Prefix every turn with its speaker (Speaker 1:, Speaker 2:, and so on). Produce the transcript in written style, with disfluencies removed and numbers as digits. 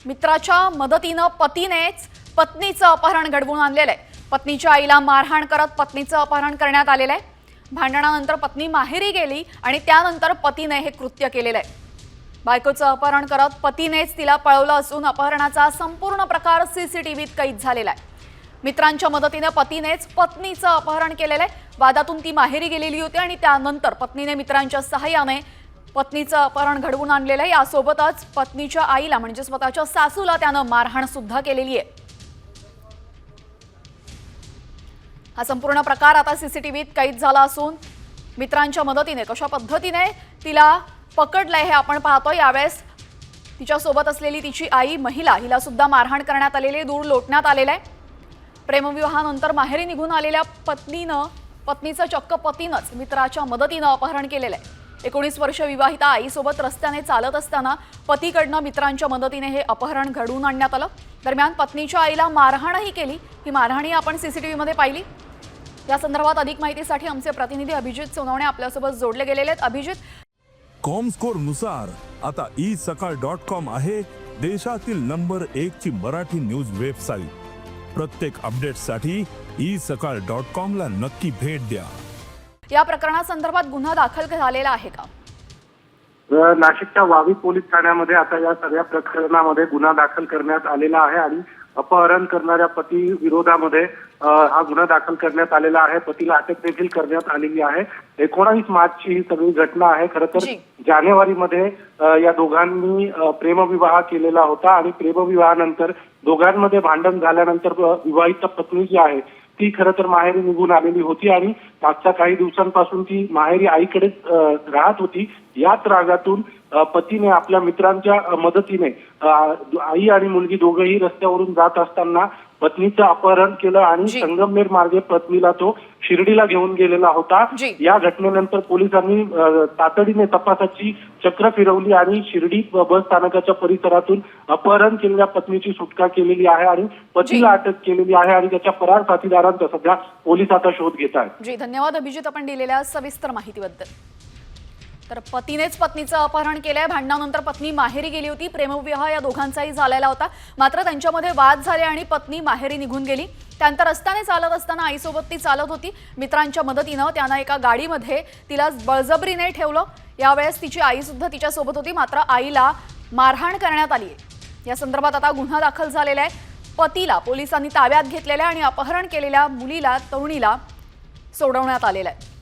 Speaker 1: मित्राच्या मदतीने पतीनेच पत्नीचं अपहरण घडवून आणलेलं आहे। पत्नीच्या आईला मारहाण करत पत्नीचं अपहरण करण्यात आलेलं आहे। भांडणानंतर पत्नी माहेरी गेली आणि त्यानंतर पतीने हे कृत्य केलेलं आहे। बायकोचं अपहरण करत पतीनेच तिला पळवलं असून अपहरणाचा संपूर्ण प्रकार सीसीटीव्हीत कैद झालेला आहे। मित्रांच्या मदतीने पतीनेच पत्नीचं अपहरण केलेलं आहे। वादातून ती माहेरी गेलेली होती आणि त्यानंतर पत्नीने मित्रांच्या सहाय्याने पत्नीचं अपहरण घडवून आणलेलं आहे। यासोबतच पत्नीच्या आईला म्हणजे स्वतःच्या सासूला त्यानं मारहाण सुद्धा केलेली आहे। हा संपूर्ण प्रकार आता सीसीटीव्हीत कैद झाला असून मित्रांच्या मदतीने कशा पद्धतीने तिला पकडलंय हे आपण पाहतोय। यावेळेस तिच्या सोबत असलेली तिची आई महिला हिला सुद्धा मारहाण करण्यात आलेली, दूर लोटण्यात आलेलं आहे। प्रेमविवाहानंतर माहेरी निघून आलेल्या पत्नीचं चक्क पतीनंच मित्राच्या मदतीने अपहरण केलेलं आहे। 19 वर्ष विवाहिता आईसोबत रस्त्याने चालत असताना पतीकडनं मित्रांच्या मदतीने हे अपहरण घडवून आणण्यात आलं। दरम्यान पत्नीच्या आईला मारहाणही केली। ही मारहाणी आपण सीसीटीव्हीमध्ये पाहिली। या संदर्भात अधिक माहितीसाठी आमचे प्रतिनिधी अभिजित सोनवणे आपल्यासोबत जोडले गेलेले आहेत। अभिजित,
Speaker 2: कॉमस्कोर नुसार आता isakal.com आहे देशातील नंबर 1 ची मराठी न्यूज वेबसाईट। प्रत्येक अपडेटसाठी isakal.com ला नक्की भेट द्या।
Speaker 1: या प्रकरणासंदर्भात गुन्हा दाखल झालेला आहे का?
Speaker 3: नाशिकच्या वावी पोलीस ठाण्यामध्ये आता या सगळ्या प्रकरणामध्ये गुन्हा दाखल करण्यात आलेला आहे आणि अपहरण करणाऱ्या पती विरोधामध्ये हा गुन्हा दाखल करण्यात आलेला आहे। पतीला अटक देखील करण्यात आलेली आहे। 19 मार्चची ही सगळी घटना आहे। खरं तर जानेवारीमध्ये या दोघांनी प्रेमविवाह केलेला होता आणि प्रेमविवाहानंतर दोघांमध्ये भांडण झाल्यानंतर विवाहित पत्नी जी आहे ती खरं तर माहेरी निघून आलेली होती आणि मागच्या काही दिवसांपासून ती माहेरी आईकडेच राहत होती। याच रागातून पतीने आपल्या मित्रांच्या मदतीने आई आणि मुलगी दोघेही रस्त्यावरून जात असताना पत्नीचं अपहरण केलं आणि संगमनेर मार्गे पत्नीला तो शिर्डीला घेऊन गेलेला होता। या घटनेनंतर पोलिसांनी तातडीने तपासाची चक्र फिरवली आणि शिर्डी बस स्थानकाच्या परिसरातून अपहरण केलेल्या पत्नीची सुटका केलेली आहे आणि पतीला अटक केलेली आहे आणि त्याच्या फरार साथीदारांचा सध्या पोलीस आता शोध घेत आहेत।
Speaker 1: जी, धन्यवाद अभिजित आपण दिलेल्या सविस्तर माहितीबद्दल। तर पतीनेच पत्नीचं अपहरण केलंय। भांडणानंतर पत्नी माहेरी गेली होती। प्रेमविवाह या दोघांचाही झालेला होता, मात्र त्यांच्यामध्ये वाद झाले आणि पत्नी माहेरी निघून गेली। त्यानंतर रस्त्याने चालत असताना आईसोबत ती चालत होती। मित्रांच्या मदतीने त्यानं एका गाडीमध्ये तिला बळजबरीने ठेवलं। यावेळेस तिची आई सुद्धा तिच्या सोबत होती, मात्र आईला मारहाण करण्यात आली आहे। या संदर्भात आता गुन्हा दाखल झालेला आहे। पतीला पोलिसांनी ताब्यात घेतलेला आणि अपहरण केलेल्या तरुणीला सोडवण्यात आलेलं आहे।